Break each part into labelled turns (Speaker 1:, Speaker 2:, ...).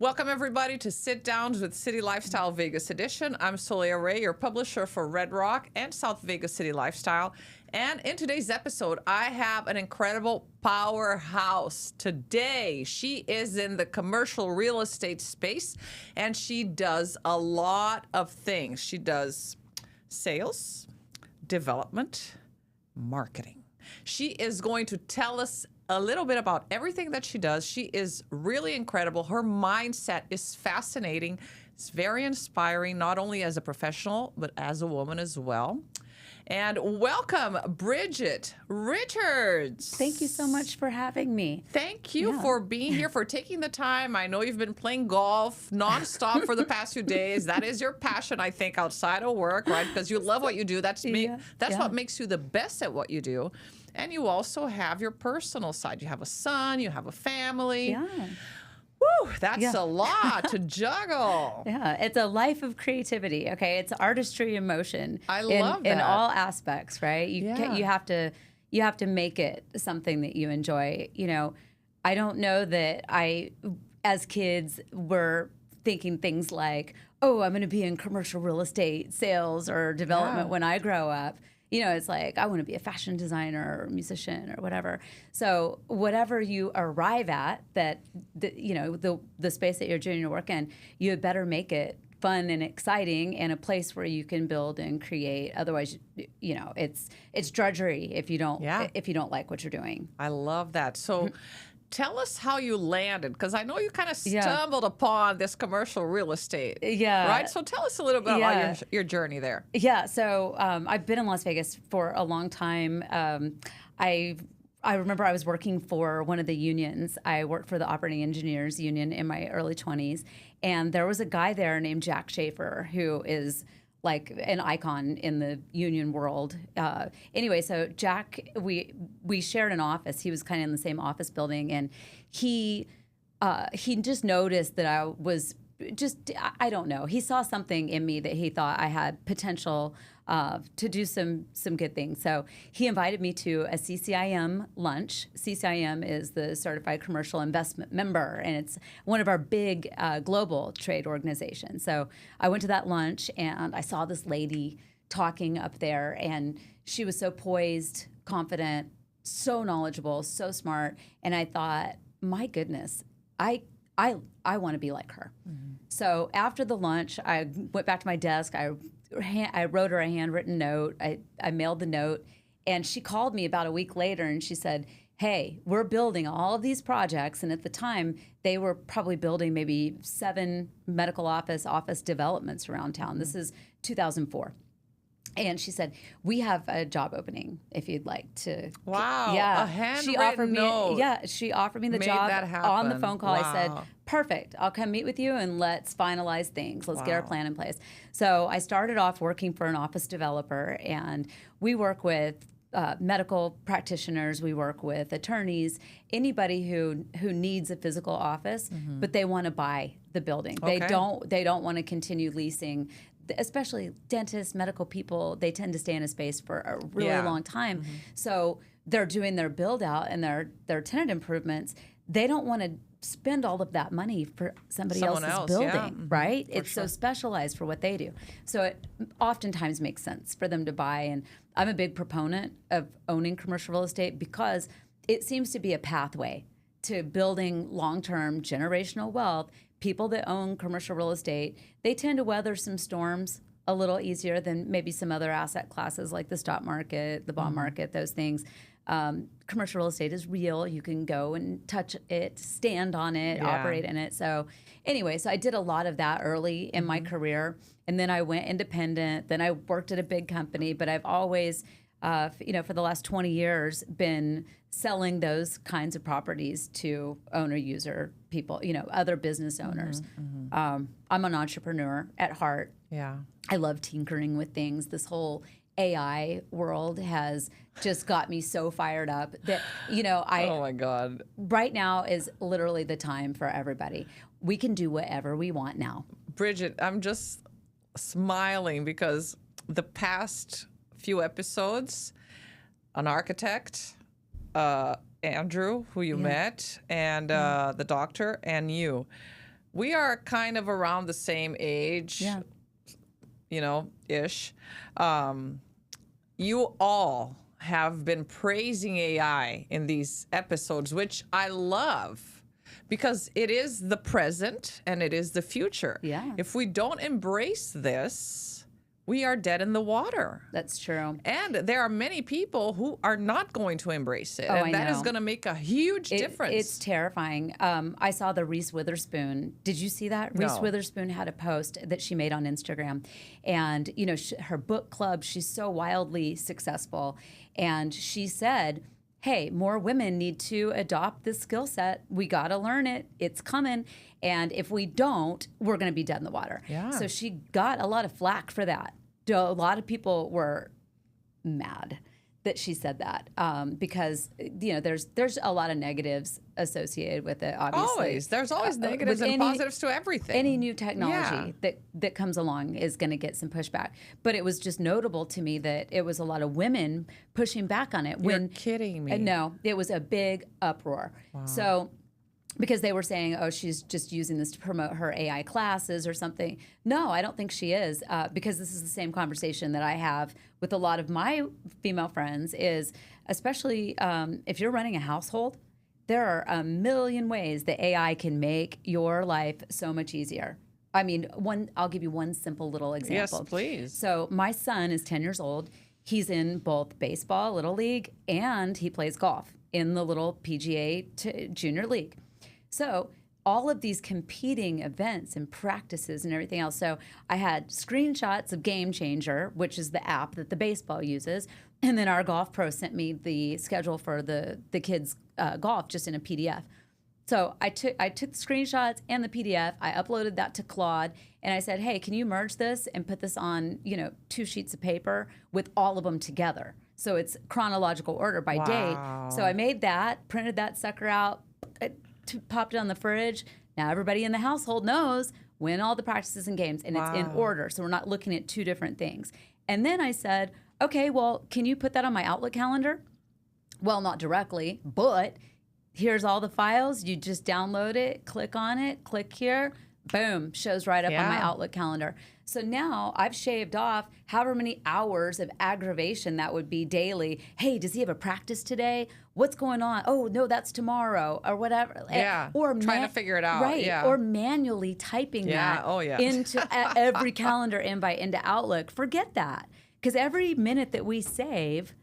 Speaker 1: Welcome, everybody, to Sit Downs with City Lifestyle Vegas Edition. I'm Soleil Ray, your publisher for Red Rock and South Vegas City Lifestyle. And in today's episode, I have an incredible powerhouse. Today, she is in the commercial real estate space, and she does a lot of things. She does sales, development, marketing. She is going to tell us a little bit about everything that she does. She is really incredible. Her mindset is fascinating. It's very inspiring, not only as a professional, but as a woman as well. And welcome, Bridget Richards.
Speaker 2: Thank you so much for having me.
Speaker 1: Thank you for being here, for taking the time. I know you've been playing golf nonstop for the past few days. That is your passion, I think, outside of work, right? Because you love what you do. That's what makes you the best at what you do. And you also have your personal side. You have a son, you have a family.
Speaker 2: Yeah.
Speaker 1: Woo, that's a lot to juggle.
Speaker 2: Yeah, it's a life of creativity, okay? It's artistry in motion.
Speaker 1: I love that.
Speaker 2: In all aspects, right? You have to make it something that you enjoy. You know, I don't know that as kids, were thinking things like, oh, I'm going to be in commercial real estate sales or development when I grow up. You know, it's like, I want to be a fashion designer or musician or whatever. So whatever you arrive at, the space that you're doing your work in, you had better make it fun and exciting and a place where you can build and create. Otherwise, you know, it's drudgery if you don't like what you're doing.
Speaker 1: I love that. So tell us how you landed, because I know you kind of stumbled upon this commercial real estate. Yeah. Right? So tell us a little bit about your journey there.
Speaker 2: Yeah. So I've been in Las Vegas for a long time. I remember I was working for one of the unions. I worked for the Operating Engineers Union in my early 20s. And there was a guy there named Jack Schaefer, who is like an icon in the union world. Anyway, so Jack, we shared an office. He was kind of in the same office building, and he just noticed that I was I don't know. He saw something in me that he thought I had potential to do some good things. So he invited me to a CCIM lunch. CCIM is the Certified Commercial Investment Member, and it's one of our big global trade organizations. So I went to that lunch, and I saw this lady talking up there, and she was so poised, confident, so knowledgeable, so smart. And I thought, my goodness, I want to be like her. Mm-hmm. So after the lunch, I went back to my desk. I wrote her a handwritten note. I mailed the note, and she called me about a week later, and she said, hey, we're building all of these projects. And at the time, they were probably building maybe 7 medical office developments around town. This is 2004. And she said, we have a job opening if you'd like to.
Speaker 1: Wow.
Speaker 2: Yeah.
Speaker 1: A handwritten note.
Speaker 2: She offered me the job on the phone call. Wow. I said, perfect. I'll come meet with you and let's finalize things. Let's get our plan in place. So I started off working for an office developer, and we work with medical practitioners. We work with attorneys, anybody who needs a physical office, but they want to buy the building. Okay. They don't want to continue leasing. Especially dentists, medical people, they tend to stay in a space for a really long time. Mm-hmm. So they're doing their build out and their tenant improvements. They don't want to spend all of that money for somebody else's building, right? It's so specialized for what they do. So it oftentimes makes sense for them to buy. And I'm a big proponent of owning commercial real estate because it seems to be a pathway to building long-term generational wealth. People that own commercial real estate, they tend to weather some storms a little easier than maybe some other asset classes like the stock market, the bond market, those things. Commercial real estate is real. You can go and touch it, stand on it, operate in it. So anyway, so I did a lot of that early in my career. And then I went independent. Then I worked at a big company. But I've always, for the last 20 years, been selling those kinds of properties to owner-user people, other business owners. I'm an entrepreneur at heart.
Speaker 1: Yeah.
Speaker 2: I love tinkering with things. This whole AI world has just got me so fired up that, oh
Speaker 1: my God.
Speaker 2: Right now is literally the time for everybody. We can do whatever we want now.
Speaker 1: Bridget, I'm just smiling because the past few episodes, an architect, Andrew, who you met, and the doctor, and you. we are kind of around the same age,
Speaker 2: Yeah.
Speaker 1: Ish. You all have been praising AI in these episodes, which I love because it is the present and it is the future.
Speaker 2: Yeah.
Speaker 1: If we don't embrace this, we are dead in the water.
Speaker 2: That's true.
Speaker 1: And there are many people who are not going to embrace it.
Speaker 2: Oh,
Speaker 1: and
Speaker 2: I
Speaker 1: that is
Speaker 2: know.
Speaker 1: going to make a huge difference.
Speaker 2: It's terrifying. I saw the Reese Witherspoon. Did you see that? Reese
Speaker 1: No.
Speaker 2: Witherspoon had a post that she made on Instagram. And, her book club, she's so wildly successful. And she said, hey, more women need to adopt this skill set. We got to learn it. It's coming. And if we don't, we're going to be dead in the water.
Speaker 1: Yeah.
Speaker 2: So she got a lot of flack for that. A lot of people were mad that she said that because there's a lot of negatives associated with it. Obviously,
Speaker 1: there's always negatives and positives to everything.
Speaker 2: Any new technology that comes along is going to get some pushback. But it was just notable to me that it was a lot of women pushing back on it.
Speaker 1: You're kidding me.
Speaker 2: No, it was a big uproar. Wow. So. Because they were saying, oh, she's just using this to promote her AI classes or something. No, I don't think she is, because this is the same conversation that I have with a lot of my female friends is, especially if you're running a household, there are a million ways that AI can make your life so much easier. I mean, I'll give you one simple little example.
Speaker 1: Yes, please.
Speaker 2: So my son is 10 years old. He's in both baseball, Little League, and he plays golf in the little PGA Junior League. So all of these competing events and practices and everything else. So I had screenshots of Game Changer, which is the app that the baseball uses. And then our golf pro sent me the schedule for the kids' golf just in a PDF. So I took the screenshots and the PDF. I uploaded that to Claude. And I said, hey, can you merge this and put this on 2 sheets of paper with all of them together? So it's chronological order by date. So I made that, printed that sucker out, popped it on the fridge. Now everybody in the household knows when all the practices and games, and it's in order. So we're not looking at 2 different things. And then I said, okay, well, can you put that on my Outlook calendar? Well, not directly, but here's all the files. You just download it, click on it, click here, boom, shows right up on my Outlook calendar. So now I've shaved off however many hours of aggravation that would be daily. Hey, does he have a practice today? What's going on? Oh, no, that's tomorrow or whatever.
Speaker 1: Yeah, or trying to figure it out.
Speaker 2: Right,
Speaker 1: yeah.
Speaker 2: Or manually typing that into every calendar invite into Outlook. Forget that. Because every minute that we save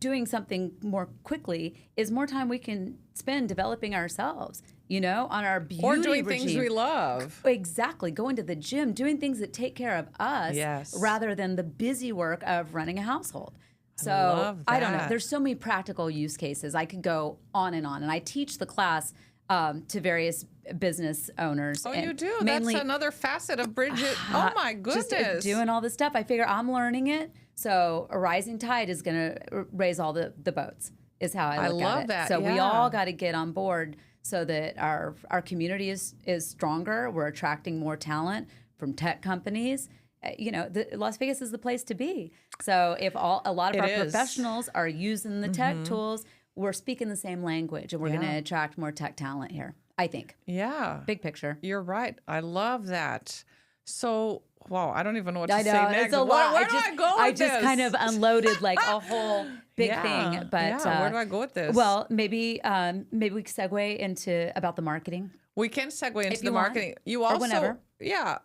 Speaker 2: doing something more quickly is more time we can spend developing ourselves, on our beauty
Speaker 1: or doing
Speaker 2: regime.
Speaker 1: Things we love.
Speaker 2: Exactly. Going to the gym, doing things that take care of us rather than the busy work of running a household. So I don't know. There's so many practical use cases. I could go on. And I teach the class to various business owners.
Speaker 1: Oh, you do? Mainly, that's another facet of Bridget. Oh, my goodness.
Speaker 2: Just doing all this stuff. I figure I'm learning it. So a rising tide is going to raise all the boats, is how I look at it.
Speaker 1: I love that.
Speaker 2: So we all got to get on board so that our community is stronger. We're attracting more talent from tech companies. Las Vegas is the place to be. So if a lot of our professionals are using the tech tools, we're speaking the same language, and we're going to attract more tech talent here, I think.
Speaker 1: Yeah.
Speaker 2: Big picture.
Speaker 1: You're right. I love that. So, wow, I don't even know what to say
Speaker 2: next.
Speaker 1: It's
Speaker 2: a lot.
Speaker 1: Where do I go with this?
Speaker 2: I just kind of unloaded like a whole big thing. But
Speaker 1: where do I go with this?
Speaker 2: Well, maybe we could segue into about the marketing.
Speaker 1: We can segue into the marketing.
Speaker 2: You also, or whenever.
Speaker 1: Yeah.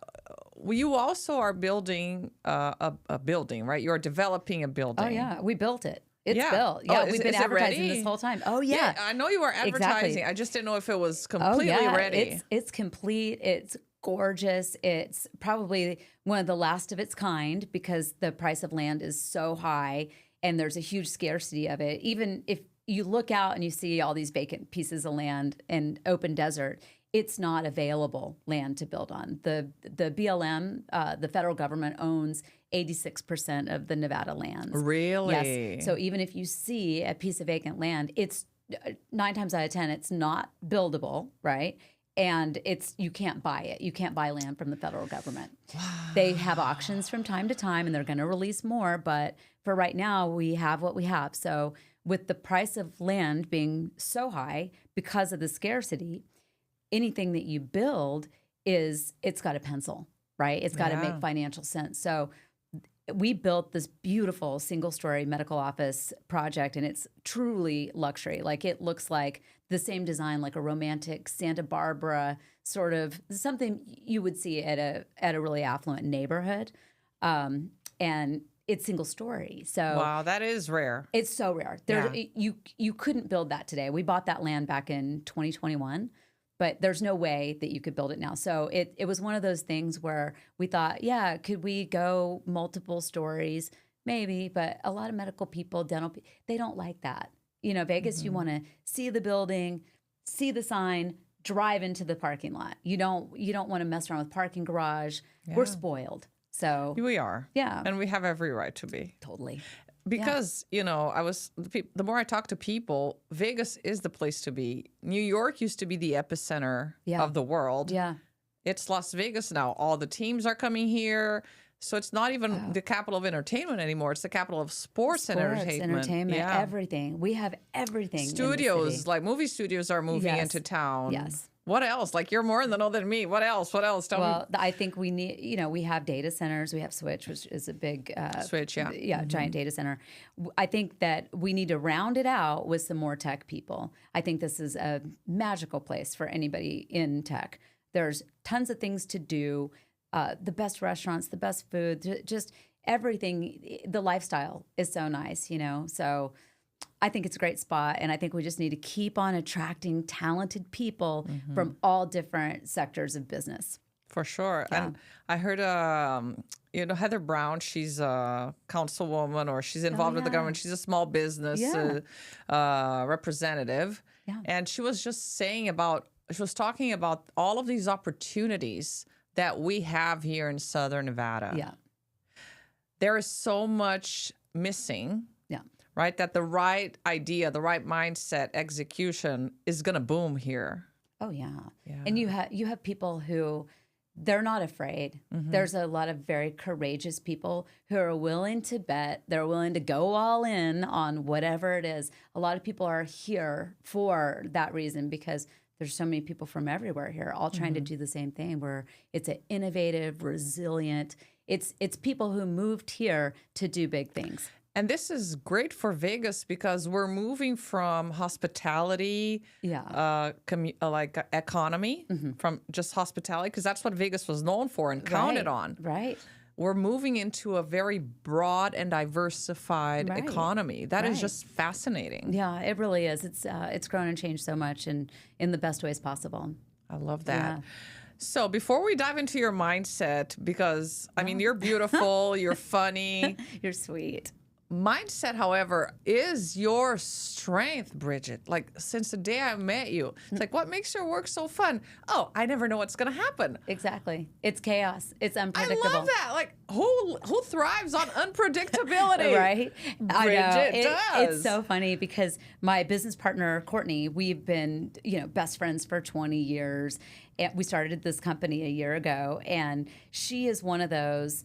Speaker 1: You also are building a building, right? You're developing a building.
Speaker 2: Oh, yeah. We built it. It's built. Yeah, we've been advertising this whole time. Oh, yeah.
Speaker 1: I know you were advertising. Exactly. I just didn't know if it was completely ready.
Speaker 2: It's complete. It's gorgeous. It's probably one of the last of its kind because the price of land is so high and there's a huge scarcity of it. Even if you look out and you see all these vacant pieces of land and open desert, it's not available land to build on. The BLM, the federal government, owns 86% of the Nevada lands.
Speaker 1: Really?
Speaker 2: Yes. So even if you see a piece of vacant land, it's 9 times out of 10, it's not buildable, right? And you can't buy it. You can't buy land from the federal government. Wow. They have auctions from time to time, and they're going to release more. But for right now, we have what we have. So with the price of land being so high because of the scarcity, anything that you build it's got a pencil, right? It's got to make financial sense. So we built this beautiful single-story medical office project, and it's truly luxury. Like, it looks like the same design, like a romantic Santa Barbara sort of something you would see at a really affluent neighborhood, and it's single-story. So
Speaker 1: wow, that is rare.
Speaker 2: It's so rare. You couldn't build that today. We bought that land back in 2021. But there's no way that you could build it now. So it was one of those things where we thought, yeah, could we go multiple stories? Maybe, but a lot of medical people, dental people, they don't like that. You know, Vegas, you want to see the building, see the sign, drive into the parking lot. You don't want to mess around with parking garage. Yeah. We're spoiled. So
Speaker 1: we are.
Speaker 2: Yeah.
Speaker 1: And we have every right to be.
Speaker 2: Totally.
Speaker 1: Because, you know, the more I talk to people, Vegas is the place to be. New York used to be the epicenter of the world.
Speaker 2: Yeah.
Speaker 1: It's Las Vegas now. All the teams are coming here. So it's not even the capital of entertainment anymore. It's the capital of sports and entertainment.
Speaker 2: Yeah. Everything. We have everything.
Speaker 1: Studios, like movie studios are moving into town.
Speaker 2: Yes.
Speaker 1: What else? Like, you're more in the know than me. What else? Tell me.
Speaker 2: I think we need, you know, we have data centers. We have Switch, which is a big
Speaker 1: Switch,
Speaker 2: giant data center. I think that we need to round it out with some more tech people. I think this is a magical place for anybody in tech. There's tons of things to do, the best restaurants, the best food, just everything. The lifestyle is so nice, you know, so I think it's a great spot, and I think we just need to keep on attracting talented people from all different sectors of business.
Speaker 1: For sure. Yeah. And I heard, you know, Heather Brown, she's a councilwoman, or she's involved with the government. She's a small business representative. Yeah. And she was just talking about all of these opportunities that we have here in Southern Nevada.
Speaker 2: Yeah.
Speaker 1: There is so much missing. Right? That the right idea, the right mindset, execution is going to boom here.
Speaker 2: Oh, yeah. And you have people who, they're not afraid. There's a lot of very courageous people who are willing to bet. They're willing to go all in on whatever it is. A lot of people are here for that reason, because there's so many people from everywhere here all trying to do the same thing, where it's an innovative, resilient, it's people who moved here to do big things.
Speaker 1: And this is great for Vegas, because we're moving from hospitality, like economy, from just hospitality, because that's what Vegas was known for and counted on.
Speaker 2: Right.
Speaker 1: We're moving into a very broad and diversified economy. That is just fascinating.
Speaker 2: Yeah, it really is. It's grown and changed so much, and in the best ways possible.
Speaker 1: I love that. Yeah. So before we dive into your mindset, because, I mean, you're beautiful, you're funny.
Speaker 2: You're sweet.
Speaker 1: Mindset, however, is your strength, Bridget. Like, since the day I met you, it's like, what makes your work so fun? Oh, I never know what's going to happen.
Speaker 2: Exactly. It's chaos. It's unpredictable.
Speaker 1: I love that. Like, who thrives on unpredictability?
Speaker 2: Right?
Speaker 1: Bridget does.
Speaker 2: It's so funny, because my business partner, Courtney, we've been, best friends for 20 years. And we started this company a year ago, and she is one of those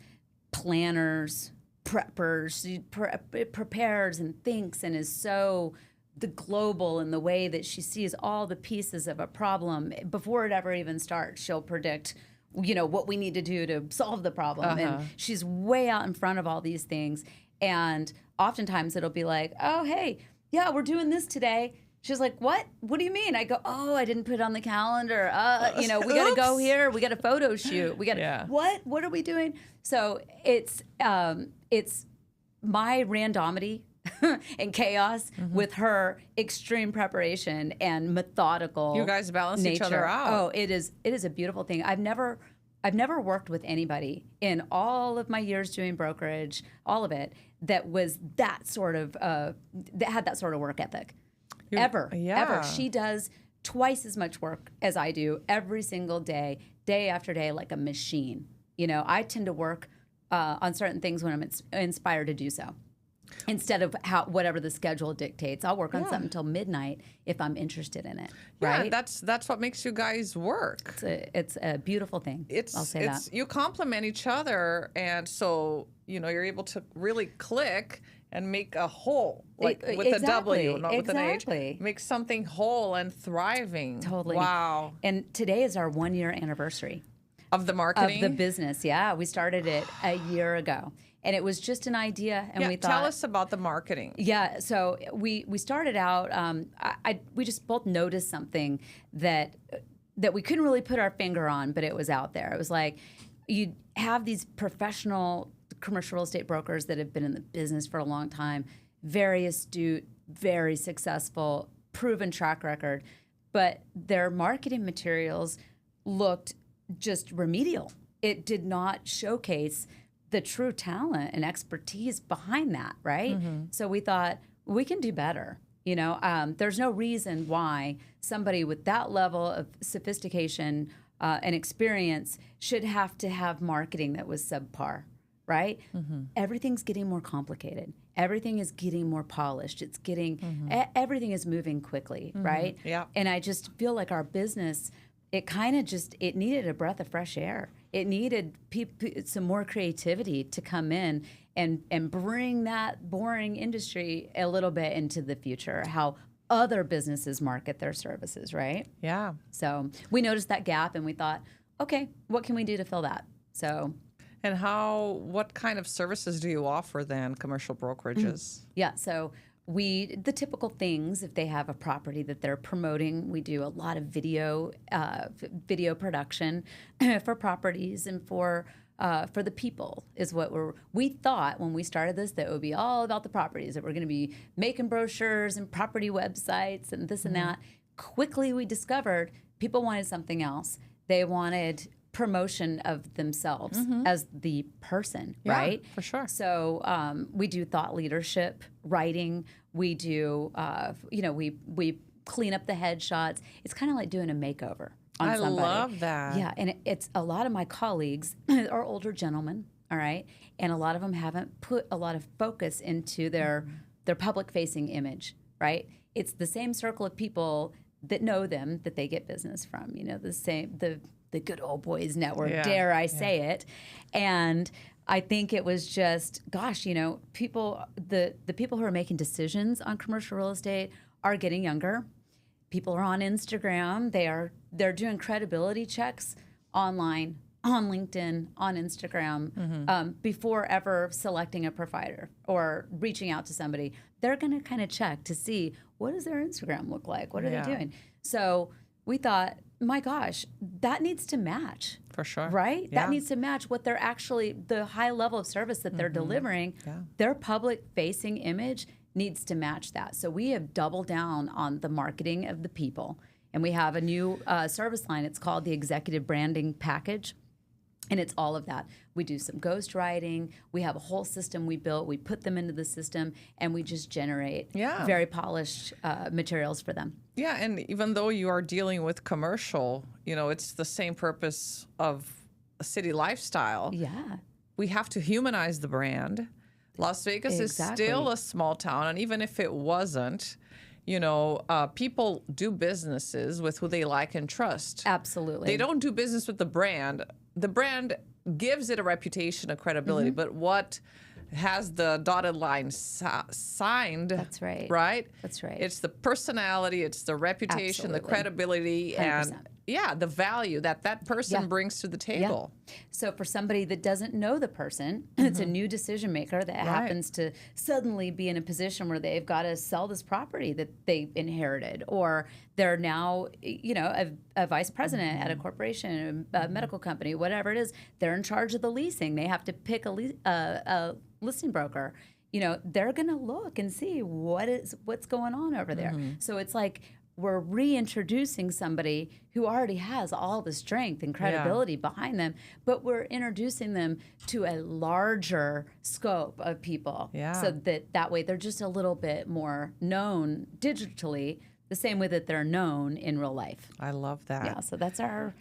Speaker 2: planners, preppers. She prepares and thinks, and is so the global in the way that she sees all the pieces of a problem before it ever even starts. She'll predict, what we need to do to solve the problem. And she's way out in front of all these things. And oftentimes it'll be like, oh, hey, yeah, we're doing this today. She's like, what? What do you mean? I go, oh, I didn't put it on the calendar. We got to go here. We got a photo shoot. We got to, what? What are we doing? So it's my randomity and chaos with her extreme preparation and methodical.
Speaker 1: You guys balance
Speaker 2: nature.
Speaker 1: Each other out.
Speaker 2: Oh, it is a beautiful thing. I've never worked with anybody in all of my years doing brokerage, all of it, that was that sort of that had that sort of work ethic. Ever. She does twice as much work as I do every single day after day, like a machine. I tend to work on certain things when I'm inspired to do so, instead of whatever the schedule dictates. I'll work on something until midnight if I'm interested in it. Right?
Speaker 1: Yeah, that's what makes you guys work.
Speaker 2: It's a beautiful thing. I'll say that.
Speaker 1: You complement each other, and so you're able to really click and make a whole, like with a W, not with an H. Make something whole and thriving.
Speaker 2: Totally.
Speaker 1: Wow.
Speaker 2: And today is our 1-year anniversary.
Speaker 1: Of the marketing?
Speaker 2: Of the business, yeah. We started it a year ago. And it was just that idea, and we thought...
Speaker 1: Tell us about the marketing.
Speaker 2: Yeah, so we started out, we just both noticed something that we couldn't really put our finger on, but it was out there. It was like, you have these professional commercial real estate brokers that have been in the business for a long time, very astute, very successful, proven track record, but their marketing materials looked just remedial. It did not showcase the true talent and expertise behind that, right? So we thought, we can do better. You know, there's no reason why somebody with that level of sophistication and experience should have to have marketing that was subpar, right? Everything's getting more complicated. Everything is getting more polished. It's getting, everything is moving quickly, right?
Speaker 1: Yeah.
Speaker 2: And I just feel like our business, it kind of just, it needed a breath of fresh air. It needed some more creativity to come in and bring that boring industry a little bit into the future, how other businesses market their services, right?
Speaker 1: Yeah.
Speaker 2: So we noticed that gap and we thought, okay, what can we do to fill that? So.
Speaker 1: And what kind of services do you offer then, commercial brokerages?
Speaker 2: Yeah, so the typical things, if they have a property that they're promoting, we do a lot of video production for properties and for the people is what we thought when we started this, that it would be all about the properties, that we're going to be making brochures and property websites and this and that. Quickly we discovered people wanted something else. They wanted promotion of themselves as the person, right?
Speaker 1: For sure.
Speaker 2: So we do thought leadership, writing. We do, we clean up the headshots. It's kind of like doing a makeover on somebody.
Speaker 1: I love that.
Speaker 2: Yeah, and it's a lot of my colleagues are older gentlemen, all right? And a lot of them haven't put a lot of focus into their public-facing image, right? It's the same circle of people that know them that they get business from, you know, the good old boys network, dare I say it. And I think it was just, gosh, you know, the people who are making decisions on commercial real estate are getting younger. People are on Instagram. They're doing credibility checks online, on LinkedIn, on Instagram, before ever selecting a provider or reaching out to somebody. They're going to kind of check to see, what does their Instagram look like? What are they doing? So we thought, my gosh, that needs to match.
Speaker 1: For sure.
Speaker 2: Right?
Speaker 1: Yeah.
Speaker 2: That needs to match what they're actually, the high level of service that they're delivering. Yeah. Their public facing image needs to match that. So we have doubled down on the marketing of the people. And we have a new service line. It's called the Executive Branding Package. And it's all of that. We do some ghostwriting. We have a whole system we built. We put them into the system, and we just generate very polished materials for them.
Speaker 1: Yeah, and even though you are dealing with commercial, you know, it's the same purpose of a city lifestyle.
Speaker 2: Yeah.
Speaker 1: We have to humanize the brand. Las Vegas is still a small town, and even if it wasn't, you know, people do businesses with who they like and trust.
Speaker 2: Absolutely.
Speaker 1: They don't do business with the brand. The brand gives it a reputation, a credibility, but what has the dotted line signed? That's
Speaker 2: right.
Speaker 1: Right?
Speaker 2: That's right.
Speaker 1: It's the personality, it's the reputation, the credibility, 100%. And the value that person brings to the table.
Speaker 2: Yeah. So for somebody that doesn't know the person, it's a new decision maker that happens to suddenly be in a position where they've got to sell this property that they inherited, or they're now, you know, a vice president at a corporation, a medical company, whatever it is. They're in charge of the leasing. They have to pick a listing broker. You know, they're going to look and see what's going on over there. So it's like we're reintroducing somebody who already has all the strength and credibility behind them, but we're introducing them to a larger scope of people. So that way they're just a little bit more known digitally, the same way that they're known in real life.
Speaker 1: I love that.
Speaker 2: Yeah, so that's our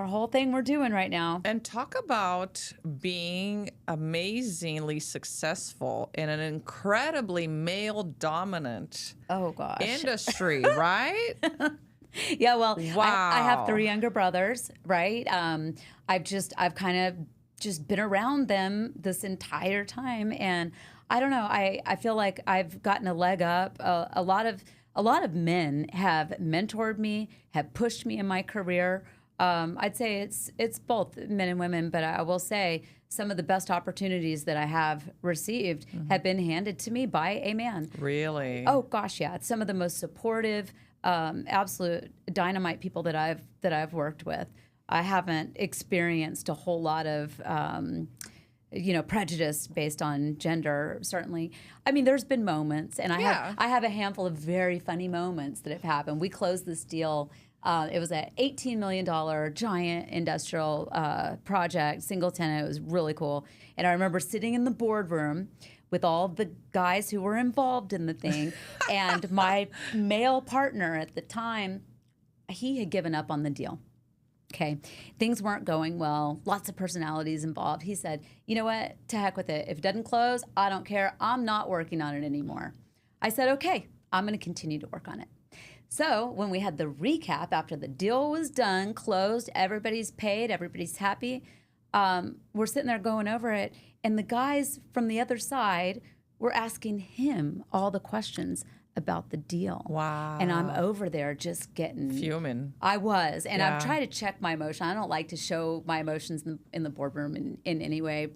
Speaker 2: whole thing we're doing right now.
Speaker 1: And talk about being amazingly successful in an incredibly male-dominant industry, right?
Speaker 2: Yeah, well, I have 3 younger brothers, right? I've kind of just been around them this entire time, and I don't know. I feel like I've gotten a leg up. A lot of men have mentored me, have pushed me in my career. I'd say it's both men and women, but I will say some of the best opportunities that I have received have been handed to me by a man.
Speaker 1: Really?
Speaker 2: Oh gosh, yeah. It's some of the most supportive, absolute dynamite people that I've worked with. I haven't experienced a whole lot of prejudice based on gender, certainly. I mean, there's been moments, and I have a handful of very funny moments that have happened. We closed this deal. It was an $18 million giant industrial project, single tenant. It was really cool. And I remember sitting in the boardroom with all the guys who were involved in the thing, and my male partner at the time, he had given up on the deal. Okay, things weren't going well, lots of personalities involved. He said, you know what, to heck with it. If it doesn't close, I don't care. I'm not working on it anymore. I said, okay, I'm going to continue to work on it. So when we had the recap after the deal was done, closed, everybody's paid, everybody's happy, we're sitting there going over it, and the guys from the other side were asking him all the questions about the deal.
Speaker 1: Wow.
Speaker 2: And I'm over there just getting...
Speaker 1: fuming.
Speaker 2: I was. And I've tried to check my emotion. I don't like to show my emotions in the boardroom in any way,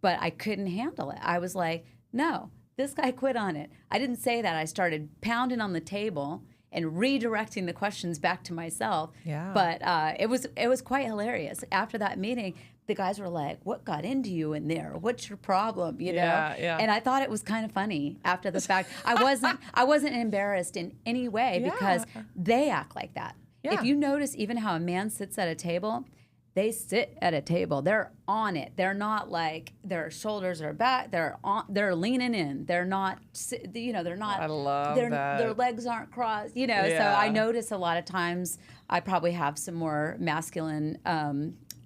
Speaker 2: but I couldn't handle it. I was like, no, this guy quit on it. I didn't say that. I started pounding on the table and redirecting the questions back to myself.
Speaker 1: Yeah.
Speaker 2: But it was quite hilarious. After that meeting, the guys were like, what got into you in there? What's your problem? You know?
Speaker 1: Yeah.
Speaker 2: And I thought it was kind of funny after the fact. I wasn't embarrassed in any way because they act like that.
Speaker 1: Yeah.
Speaker 2: If you notice even how a man sits at a table, they sit at a table. They're on it. They're not like their shoulders are back. They're leaning in. They're not, they're not.
Speaker 1: I love that.
Speaker 2: Their legs aren't crossed, So I notice a lot of times I probably have some more masculine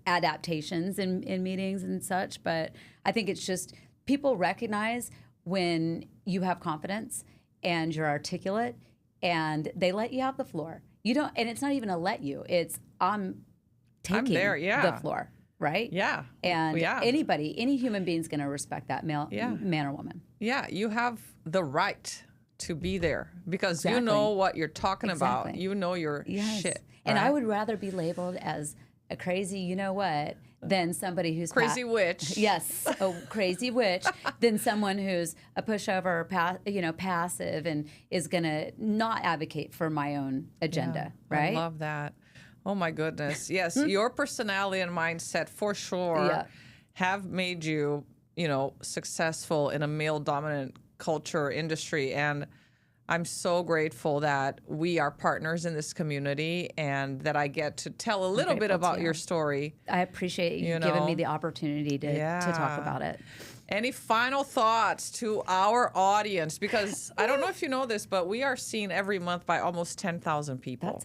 Speaker 2: adaptations in meetings and such, but I think it's just people recognize when you have confidence and you're articulate and they let you have the floor. You don't, and it's not even a let you, it's I'm taking the floor, right?
Speaker 1: Yeah.
Speaker 2: And any human being's going to respect that man or woman.
Speaker 1: Yeah, you have the right to be there because you know what you're talking about. You know your shit.
Speaker 2: And
Speaker 1: right?
Speaker 2: I would rather be labeled as a crazy, you know what, than somebody who's
Speaker 1: crazy witch.
Speaker 2: Yes, a crazy witch, than someone who's a pushover, passive, and is gonna not advocate for my own agenda. Right?
Speaker 1: I love that. Oh my goodness. Yes, your personality and mindset for sure have made you, successful in a male-dominant culture industry, and I'm so grateful that we are partners in this community and that I get to tell a little bit about your story.
Speaker 2: I appreciate you giving me the opportunity to talk about it.
Speaker 1: Any final thoughts to our audience? Because I don't know if you know this, but we are seen every month by almost 10,000 people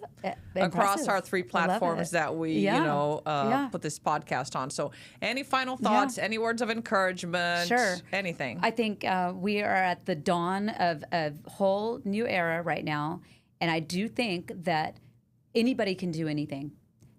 Speaker 1: across our 3 platforms that we, put this podcast on. So any final thoughts, any words of encouragement, anything?
Speaker 2: I think we are at the dawn of a whole new era right now. And I do think that anybody can do anything.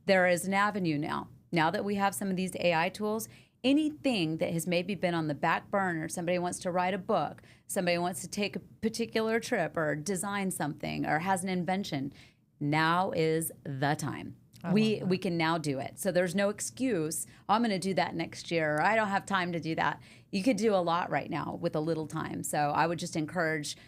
Speaker 2: There is an avenue now that we have some of these AI tools. Anything that has maybe been on the back burner, somebody wants to write a book, somebody wants to take a particular trip or design something or has an invention, now is the time. We can now do it. So there's no excuse, I'm going to do that next year, or I don't have time to do that. You could do a lot right now with a little time. So I would just encourage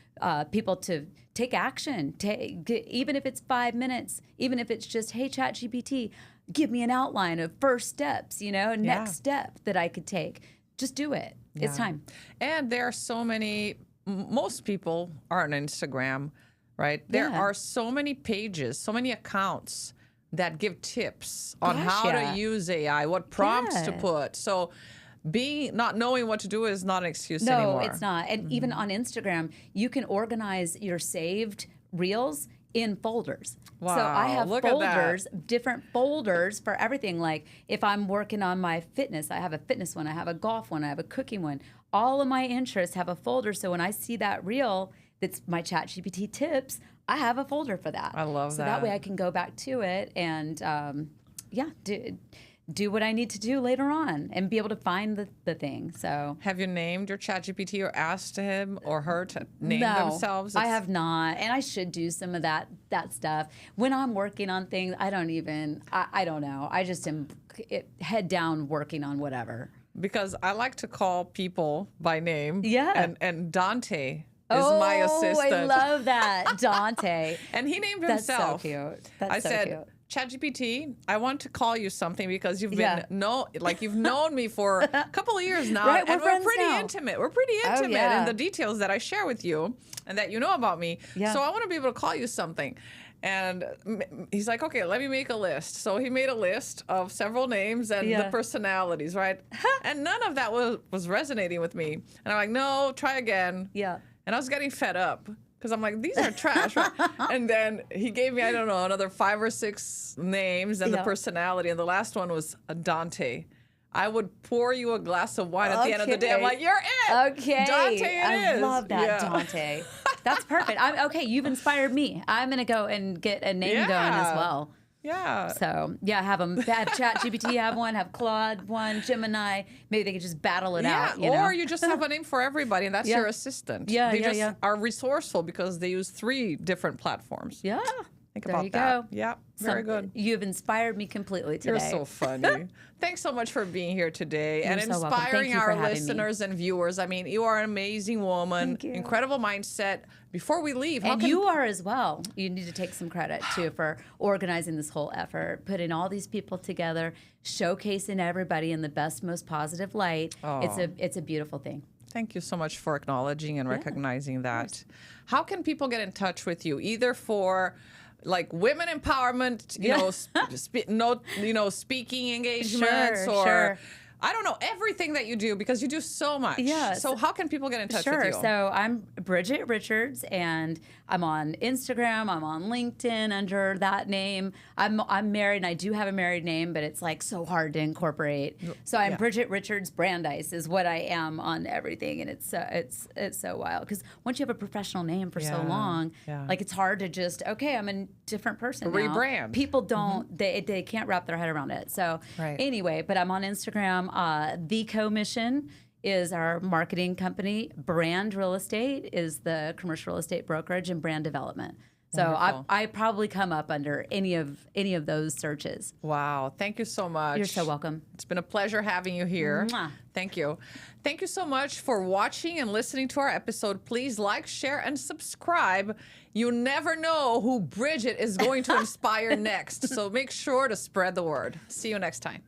Speaker 2: people to take action, even if it's 5 minutes, even if it's just, hey, ChatGPT, give me an outline of first steps, next step that I could take. Just do it. Yeah. It's time.
Speaker 1: And there are so many, most people are on Instagram, right? There are so many pages, so many accounts that give tips on how to use AI, what prompts to put. So not knowing what to do is not an excuse anymore.
Speaker 2: No, it's not. And even on Instagram, you can organize your saved reels in folders.
Speaker 1: Wow,
Speaker 2: so I have folders, different folders for everything. Like if I'm working on my fitness, I have a fitness one, I have a golf one, I have a cooking one. All of my interests have a folder. So when I see that reel that's my ChatGPT tips, I have a folder for that.
Speaker 1: I love that.
Speaker 2: So that way I can go back to it and do what I need to do later on and be able to find the thing. So,
Speaker 1: have you named your ChatGPT or asked him or her to name
Speaker 2: no,
Speaker 1: themselves?
Speaker 2: I have not, and I should do some of that stuff when I'm working on things. I don't know. I just am head down working on whatever.
Speaker 1: Because I like to call people by name.
Speaker 2: Yeah.
Speaker 1: And Dante is my assistant.
Speaker 2: I love that, Dante.
Speaker 1: And he named himself.
Speaker 2: That's so cute. That's so
Speaker 1: said,
Speaker 2: cute.
Speaker 1: ChatGPT, I want to call you something because you've been you've known me for a couple of years now,
Speaker 2: right,
Speaker 1: and we're pretty
Speaker 2: now.
Speaker 1: intimate. We're pretty intimate in the details that I share with you and that you know about me.
Speaker 2: Yeah.
Speaker 1: So I want to be able to call you something. And he's like, okay, let me make a list. So he made a list of several names and the personalities, right? And none of that was resonating with me. And I'm like, no, try again.
Speaker 2: Yeah.
Speaker 1: And I was getting fed up. Because I'm like, these are trash, right? And then he gave me, I don't know, another 5 or 6 names and the personality. And the last one was Dante. I would pour you a glass of wine at the end of the day. I'm like, you're it.
Speaker 2: Okay.
Speaker 1: Dante it is.
Speaker 2: I love that, Dante. That's perfect. You've inspired me. I'm going to go and get a name going as well.
Speaker 1: Yeah.
Speaker 2: So, have them. Have ChatGPT have one, have Claude one, Gemini. Maybe they could just battle it out.
Speaker 1: Or you just have a name for everybody, and that's your assistant.
Speaker 2: Yeah,
Speaker 1: they just are resourceful because they use 3 different platforms.
Speaker 2: Yeah.
Speaker 1: Think
Speaker 2: there
Speaker 1: about
Speaker 2: you
Speaker 1: that.
Speaker 2: Go.
Speaker 1: Yeah, very good.
Speaker 2: You've inspired me completely today.
Speaker 1: You're so funny. Thanks so much for being here today and
Speaker 2: so
Speaker 1: inspiring our listeners and viewers. I mean, you are an amazing woman,
Speaker 2: Thank you.
Speaker 1: Incredible mindset. Before we leave,
Speaker 2: you are as well. You need to take some credit too for organizing this whole effort, putting all these people together, showcasing everybody in the best, most positive light.
Speaker 1: Oh.
Speaker 2: It's a beautiful thing.
Speaker 1: Thank you so much for acknowledging and recognizing that. How can people get in touch with you? Either for like women empowerment, speaking engagements,
Speaker 2: Sure.
Speaker 1: I don't know, everything that you do because you do so much.
Speaker 2: Yes.
Speaker 1: So how can people get in touch with you?
Speaker 2: So I'm Bridget Richards, and I'm on Instagram. I'm on LinkedIn under that name. I'm married, and I do have a married name, but it's like so hard to incorporate. So I'm Bridget Richards Brandeis is what I am on everything, and it's so wild because once you have a professional name for so long, like it's hard to just I'm a different person now.
Speaker 1: Rebrand.
Speaker 2: People don't they can't wrap their head around it. So anyway, but I'm on Instagram. The Commission is our marketing company. Brand Real Estate is the commercial real estate brokerage and brand development. So I probably come up under any of those searches.
Speaker 1: Wow. Thank you so much.
Speaker 2: You're so welcome.
Speaker 1: It's been a pleasure having you here.
Speaker 2: Mwah.
Speaker 1: Thank you. Thank you so much for watching and listening to our episode. Please like, share, and subscribe. You never know who Bridget is going to inspire next. So make sure to spread the word. See you next time.